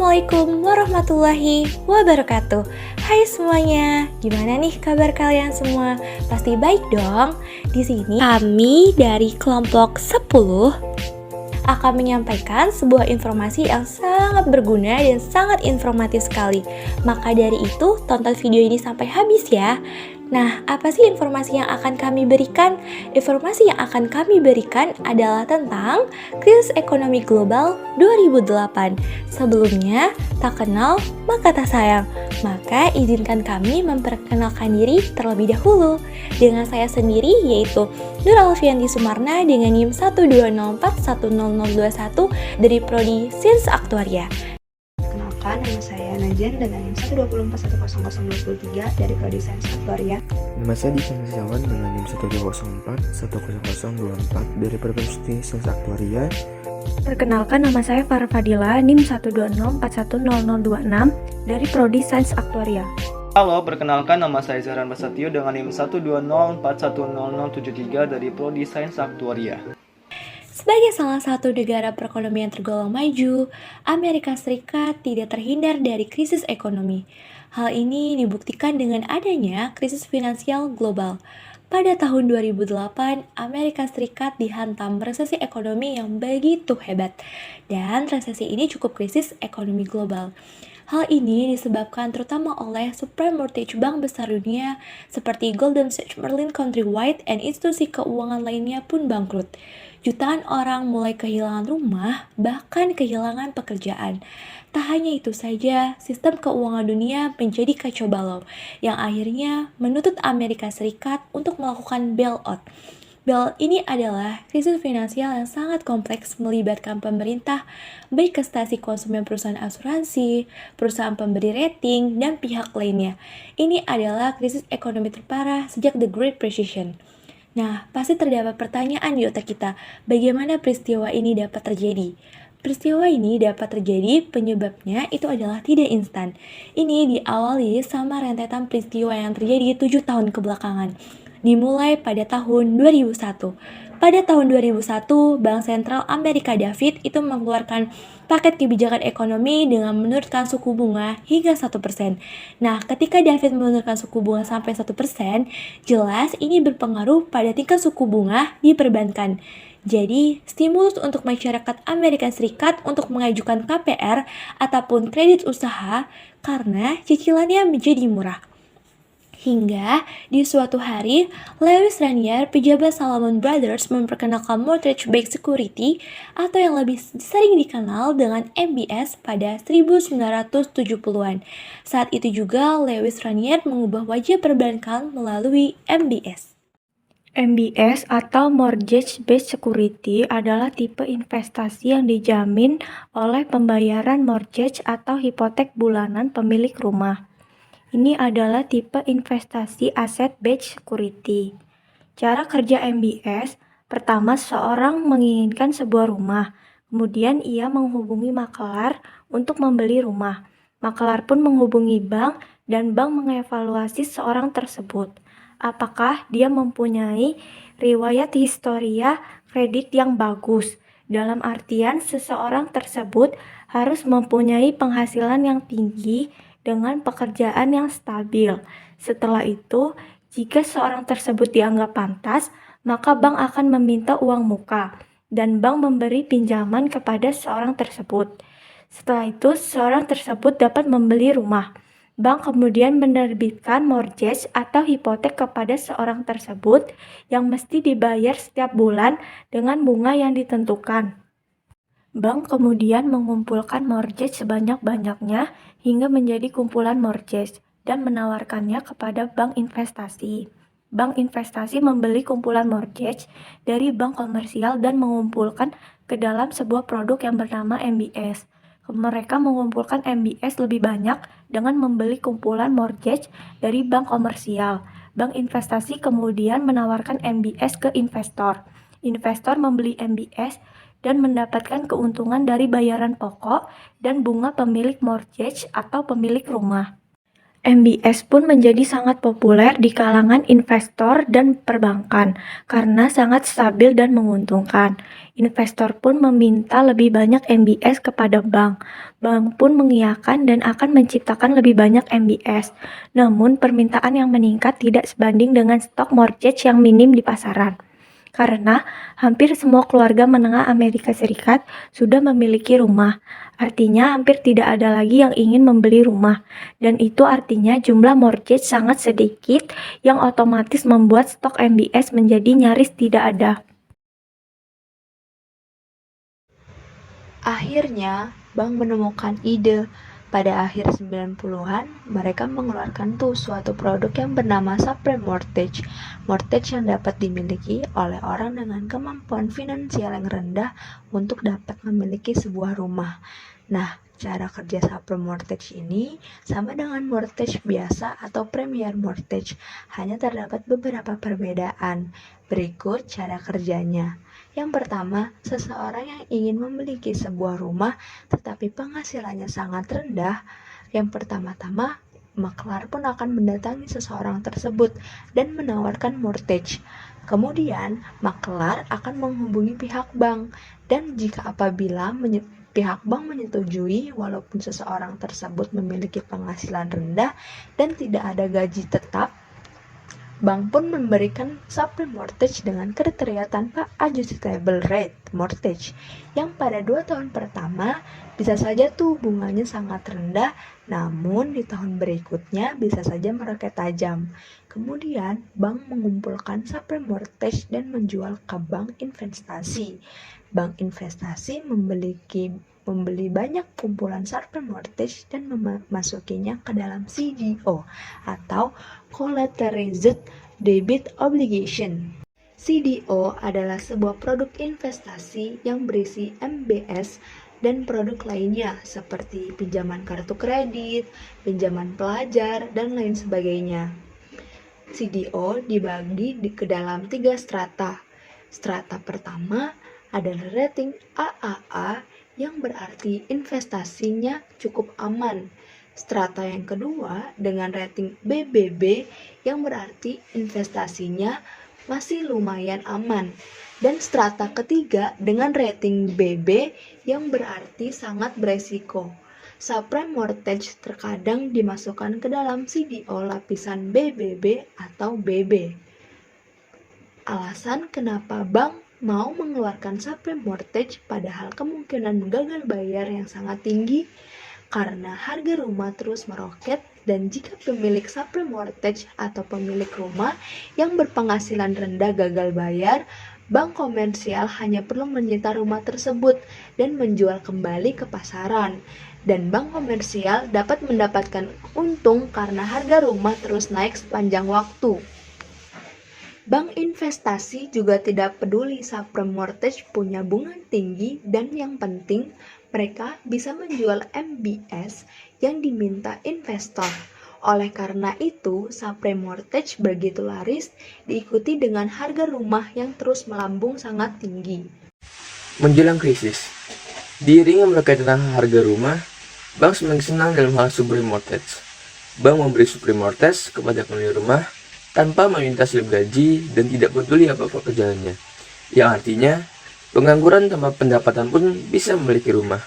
Assalamualaikum warahmatullahi wabarakatuh. Hai semuanya, gimana nih kabar kalian semua? Pasti baik dong. Di sini kami dari kelompok 10 akan menyampaikan sebuah informasi yang sangat berguna dan sangat informatif sekali. Maka dari itu, tonton video ini sampai habis ya. Nah, apa sih informasi yang akan kami berikan? Informasi yang akan kami berikan adalah tentang krisis ekonomi global 2008. Sebelumnya, tak kenal maka tak sayang. Maka izinkan kami memperkenalkan diri terlebih dahulu. Dengan saya sendiri yaitu Nur Alfianti Sumarna dengan NIM 120410021 dari Prodi Sains Aktuaria. Kenalkan, nama saya Najan dengan NIM 124100023 dari Prodi Sains Aktuaria. Nama saya Dikan Setiawan dengan NIM 120410024 dari Prodi Sains Aktuaria. Perkenalkan, nama saya Farah Fadila, NIM 120410026 dari Prodi Sains Aktuaria. Halo, perkenalkan nama saya Zahran Basatio dengan NIM 120410073 dari Prodi Sains Aktuaria. Sebagai salah satu negara perekonomian tergolong maju, Amerika Serikat tidak terhindar dari krisis ekonomi. Hal ini dibuktikan dengan adanya krisis finansial global. Pada tahun 2008, Amerika Serikat dihantam resesi ekonomi yang begitu hebat, dan resesi ini cukup krisis ekonomi global. Hal ini disebabkan terutama oleh subprime mortgage bank besar dunia seperti Goldman Sachs, Merlin Countrywide, dan institusi keuangan lainnya pun bangkrut. Jutaan orang mulai kehilangan rumah, bahkan kehilangan pekerjaan. Tak hanya itu saja, sistem keuangan dunia menjadi kacau balau, yang akhirnya menuntut Amerika Serikat untuk melakukan bailout. Bailout ini adalah krisis finansial yang sangat kompleks melibatkan pemerintah, baik stasi konsumen perusahaan asuransi, perusahaan pemberi rating, dan pihak lainnya. Ini adalah krisis ekonomi terparah sejak The Great Recession. Nah, pasti terdapat pertanyaan di otak kita, bagaimana peristiwa ini dapat terjadi? Peristiwa ini dapat terjadi, penyebabnya itu adalah tidak instan. Ini diawali sama rentetan peristiwa yang terjadi 7 tahun kebelakangan. Dimulai pada tahun 2001. Pada tahun 2001, Bank Sentral Amerika David itu mengeluarkan paket kebijakan ekonomi dengan menurunkan suku bunga hingga 1%. Nah, ketika David menurunkan suku bunga sampai 1%, jelas ini berpengaruh pada tingkat suku bunga di perbankan. Jadi, stimulus untuk masyarakat Amerika Serikat untuk mengajukan KPR ataupun kredit usaha karena cicilannya menjadi murah. Hingga di suatu hari, Lewis Ranier, pejabat Salomon Brothers, memperkenalkan mortgage-backed security atau yang lebih sering dikenal dengan MBS pada 1970-an. Saat itu juga Lewis Ranier mengubah wajah perbankan melalui MBS. MBS atau Mortgage Based Security adalah tipe investasi yang dijamin oleh pembayaran mortgage atau hipotek bulanan pemilik rumah. Ini adalah tipe investasi asset-based security. Cara kerja MBS, pertama seorang menginginkan sebuah rumah, kemudian ia menghubungi makelar untuk membeli rumah. Makelar pun menghubungi bank dan bank mengevaluasi seorang tersebut. Apakah dia mempunyai riwayat historia kredit yang bagus? Dalam artian seseorang tersebut harus mempunyai penghasilan yang tinggi dengan pekerjaan yang stabil. Setelah itu, jika seorang tersebut dianggap pantas, maka bank akan meminta uang muka dan bank memberi pinjaman kepada seorang tersebut. Setelah itu, seorang tersebut dapat membeli rumah. Bank kemudian menerbitkan mortgage atau hipotek kepada seorang tersebut yang mesti dibayar setiap bulan dengan bunga yang ditentukan. Bank kemudian mengumpulkan mortgage sebanyak-banyaknya hingga menjadi kumpulan mortgage dan menawarkannya kepada bank investasi. Bank investasi membeli kumpulan mortgage dari bank komersial dan mengumpulkan ke dalam sebuah produk yang bernama MBS. Mereka mengumpulkan MBS lebih banyak dengan membeli kumpulan mortgage dari bank komersial. Bank investasi kemudian menawarkan MBS ke investor. Investor membeli MBS dan mendapatkan keuntungan dari bayaran pokok dan bunga pemilik mortgage atau pemilik rumah. MBS pun menjadi sangat populer di kalangan investor dan perbankan karena sangat stabil dan menguntungkan. Investor pun meminta lebih banyak MBS kepada bank. Bank pun mengiyakan dan akan menciptakan lebih banyak MBS. Namun, permintaan yang meningkat tidak sebanding dengan stok mortgage yang minim di pasaran. Karena hampir semua keluarga menengah Amerika Serikat sudah memiliki rumah. Artinya hampir tidak ada lagi yang ingin membeli rumah. Dan itu artinya jumlah mortgage sangat sedikit yang otomatis membuat stok MBS menjadi nyaris tidak ada. Akhirnya, bank menemukan ide. Pada akhir 90-an, mereka mengeluarkan suatu produk yang bernama subprime mortgage. Mortgage yang dapat dimiliki oleh orang dengan kemampuan finansial yang rendah untuk dapat memiliki sebuah rumah. Nah, cara kerja subprime mortgage ini sama dengan mortgage biasa atau premier mortgage, hanya terdapat beberapa perbedaan. Berikut cara kerjanya. Yang pertama, seseorang yang ingin memiliki sebuah rumah tetapi penghasilannya sangat rendah, yang pertama-tama maklar pun akan mendatangi seseorang tersebut dan menawarkan mortgage. Kemudian, maklar akan menghubungi pihak bank dan jika apabila pihak bank menyetujui walaupun seseorang tersebut memiliki penghasilan rendah dan tidak ada gaji tetap, bank pun memberikan subprime mortgage dengan kriteria tanpa adjustable rate mortgage yang pada 2 tahun pertama bisa saja bunganya sangat rendah, namun di tahun berikutnya bisa saja meroket tajam. Kemudian bank mengumpulkan subprime mortgage dan menjual ke bank investasi. Bank investasi membeli banyak kumpulan subprime mortgage dan memasukinya ke dalam CDO atau Collateralized Debit Obligation. CDO adalah sebuah produk investasi yang berisi MBS dan produk lainnya seperti pinjaman kartu kredit, pinjaman pelajar, dan lain sebagainya. CDO dibagi ke dalam 3 strata. Strata pertama adalah rating AAA yang berarti investasinya cukup aman. Strata yang kedua dengan rating BBB yang berarti investasinya masih lumayan aman. Dan strata ketiga dengan rating BB yang berarti sangat beresiko. Subprime mortgage terkadang dimasukkan ke dalam CDO lapisan BBB atau BB. Alasan kenapa bank mau mengeluarkan subprime mortgage padahal kemungkinan gagal bayar yang sangat tinggi karena harga rumah terus meroket dan jika pemilik subprime mortgage atau pemilik rumah yang berpenghasilan rendah gagal bayar, bank komersial hanya perlu menyita rumah tersebut dan menjual kembali ke pasaran. Dan bank komersial dapat mendapatkan untung karena harga rumah terus naik sepanjang waktu. Bank investasi juga tidak peduli subprime mortgage punya bunga tinggi dan yang penting mereka bisa menjual MBS yang diminta investor. Oleh karena itu, subprime mortgage begitu laris diikuti dengan harga rumah yang terus melambung sangat tinggi. Menjelang krisis, diiringi meroketnya harga rumah, bank semakin senang dalam hal subprime mortgage. Bank memberi subprime mortgage kepada pemilik rumah tanpa meminta slip gaji dan tidak peduli apa-apa kerjaannya, yang artinya pengangguran tanpa pendapatan pun bisa memiliki rumah.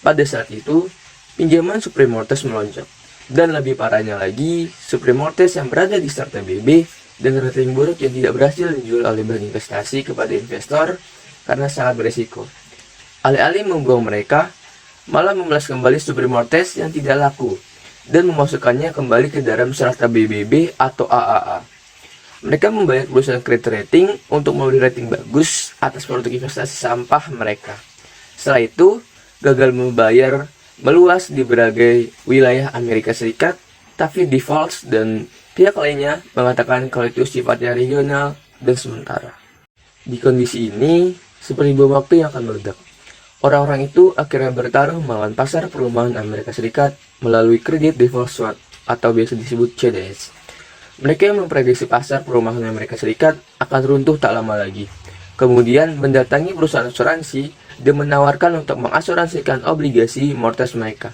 Pada saat itu, pinjaman subprime mortgage melonjak, dan lebih parahnya lagi, subprime mortgage yang berada di strata BB dengan rating buruk yang tidak berhasil dijual oleh bank investasi kepada investor karena sangat beresiko. Alih-alih membuang mereka, malah memelas kembali subprime mortgage yang tidak laku dan memasukkannya kembali ke dalam strata BBB atau AAA. Mereka membayar perusahaan kredit rating untuk memberi rating bagus atas produk investasi sampah mereka. Setelah itu, gagal membayar meluas di berbagai wilayah Amerika Serikat, tapi defaults dan pihak lainnya mengatakan kalau itu sifatnya regional dan sementara. Di kondisi ini, seperti bom waktu yang akan meledak. Orang-orang itu akhirnya bertarung melawan pasar perumahan Amerika Serikat melalui kredit default swap atau biasa disebut CDS. Mereka yang memprediksi pasar perumahan Amerika Serikat akan runtuh tak lama lagi. Kemudian mendatangi perusahaan asuransi dan menawarkan untuk mengasuransikan obligasi mortgage mereka.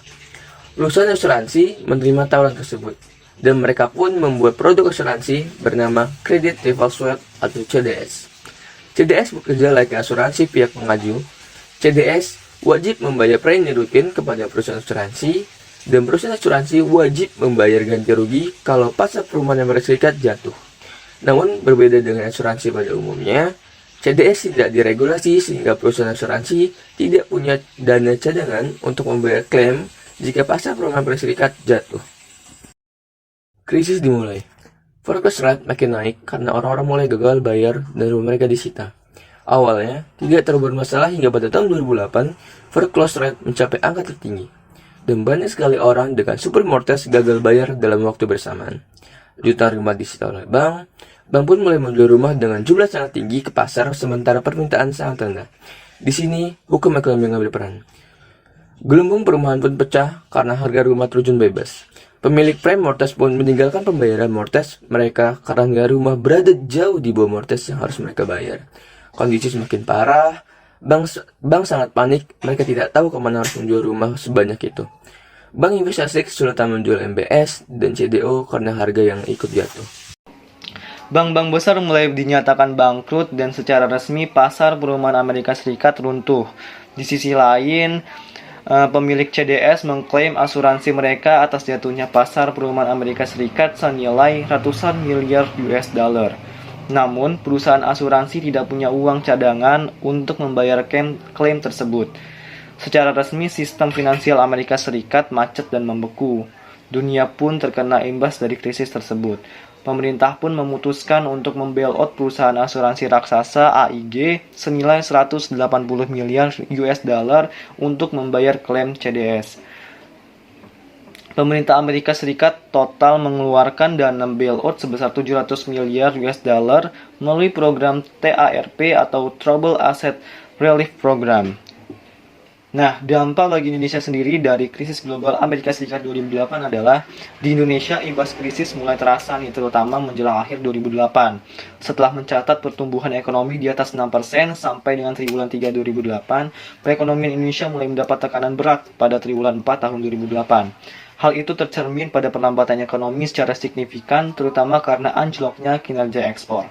Perusahaan asuransi menerima tawaran tersebut, dan mereka pun membuat produk asuransi bernama Credit Default Swap atau CDS. CDS bekerja layaknya asuransi pihak pengaju. CDS wajib membayar premi rutin kepada perusahaan asuransi, dan perusahaan asuransi wajib membayar ganti rugi kalau pasar perumahan Amerika Serikat jatuh. Namun berbeda dengan asuransi pada umumnya, CDS tidak diregulasi sehingga perusahaan asuransi tidak punya dana cadangan untuk membayar klaim jika pasar perumahan Amerika Serikat jatuh. Krisis dimulai. Foreclosure rate makin naik karena orang-orang mulai gagal bayar dan rumah mereka disita. Awalnya tidak terlalu bermasalah hingga pada tahun 2008, foreclosure rate mencapai angka tertinggi. Dan banyak sekali orang dengan super mortgage gagal bayar dalam waktu bersamaan. Jutaan rumah disita oleh bank pun mulai menjual rumah dengan jumlah sangat tinggi ke pasar sementara permintaan sangat rendah. Di sini, hukum ekonomi mengambil peran. Gelembung perumahan pun pecah karena harga rumah terjun bebas. Pemilik prime mortgage pun meninggalkan pembayaran mortgage mereka karena rumah berada jauh di bawah mortgage yang harus mereka bayar. Kondisi semakin parah, bank sangat panik, mereka tidak tahu kemana harus menjual rumah sebanyak itu. Bank investasi kesulitan menjual MBS dan CDO karena harga yang ikut jatuh. Bank-bank besar mulai dinyatakan bangkrut dan secara resmi pasar perumahan Amerika Serikat runtuh. Di sisi lain, pemilik CDS mengklaim asuransi mereka atas jatuhnya pasar perumahan Amerika Serikat senilai ratusan miliar US dollar. Namun, perusahaan asuransi tidak punya uang cadangan untuk membayar klaim tersebut. Secara resmi, sistem finansial Amerika Serikat macet dan membeku. Dunia pun terkena imbas dari krisis tersebut. Pemerintah pun memutuskan untuk membailout perusahaan asuransi raksasa AIG senilai 180 miliar US dollar untuk membayar klaim CDS. Pemerintah Amerika Serikat total mengeluarkan dana bailout sebesar 700 miliar US dollar melalui program TARP atau Troubled Asset Relief Program. Nah, dampak bagi Indonesia sendiri dari krisis global Amerika Serikat 2008 adalah di Indonesia imbas krisis mulai terasa nih, terutama menjelang akhir 2008. Setelah mencatat pertumbuhan ekonomi di atas 6% sampai dengan triwulan 3 2008, perekonomian Indonesia mulai mendapat tekanan berat pada triwulan 4 tahun 2008. Hal itu tercermin pada perlambatan ekonomi secara signifikan, terutama karena anjloknya kinerja ekspor.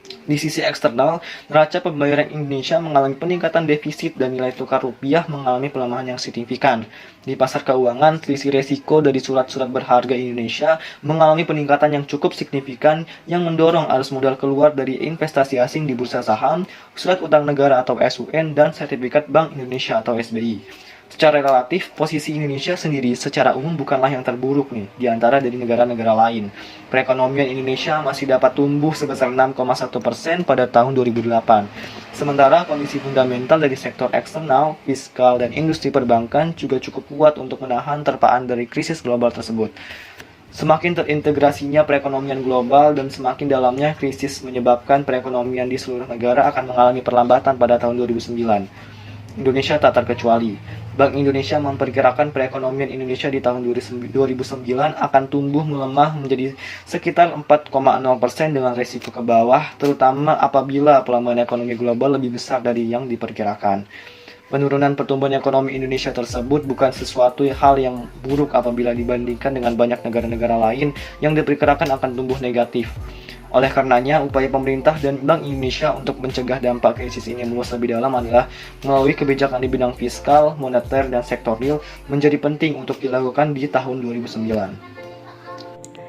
Di sisi eksternal, neraca pembayaran Indonesia mengalami peningkatan defisit dan nilai tukar rupiah mengalami pelemahan yang signifikan. Di pasar keuangan, selisih resiko dari surat-surat berharga Indonesia mengalami peningkatan yang cukup signifikan yang mendorong arus modal keluar dari investasi asing di bursa saham, surat utang negara atau SUN, dan sertifikat Bank Indonesia atau SBI. Secara relatif, posisi Indonesia sendiri secara umum bukanlah yang terburuk nih di antara dari negara-negara lain. Perekonomian Indonesia masih dapat tumbuh sebesar 6,1% pada tahun 2008. Sementara kondisi fundamental dari sektor eksternal, fiskal, dan industri perbankan juga cukup kuat untuk menahan terpaan dari krisis global tersebut. Semakin terintegrasinya perekonomian global dan semakin dalamnya krisis menyebabkan perekonomian di seluruh negara akan mengalami perlambatan pada tahun 2009. Indonesia tak terkecuali. Bank Indonesia memperkirakan perekonomian Indonesia di tahun 2009 akan tumbuh melemah menjadi sekitar 4,0% dengan resiko ke bawah, terutama apabila pelemahan ekonomi global lebih besar dari yang diperkirakan. Penurunan pertumbuhan ekonomi Indonesia tersebut bukan sesuatu hal yang buruk apabila dibandingkan dengan banyak negara-negara lain yang diperkirakan akan tumbuh negatif. Oleh karenanya, upaya pemerintah dan Bank Indonesia untuk mencegah dampak krisis ini meluas lebih dalam adalah melalui kebijakan di bidang fiskal, moneter, dan sektor real menjadi penting untuk dilakukan di tahun 2009.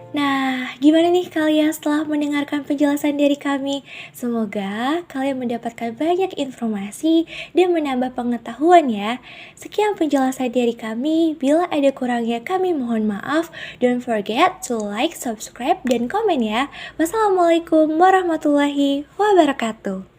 Nah, gimana nih kalian setelah mendengarkan penjelasan dari kami? Semoga kalian mendapatkan banyak informasi dan menambah pengetahuan ya. Sekian penjelasan dari kami. Bila ada kurangnya kami mohon maaf. Don't forget to like, subscribe, dan komen ya. Wassalamualaikum warahmatullahi wabarakatuh.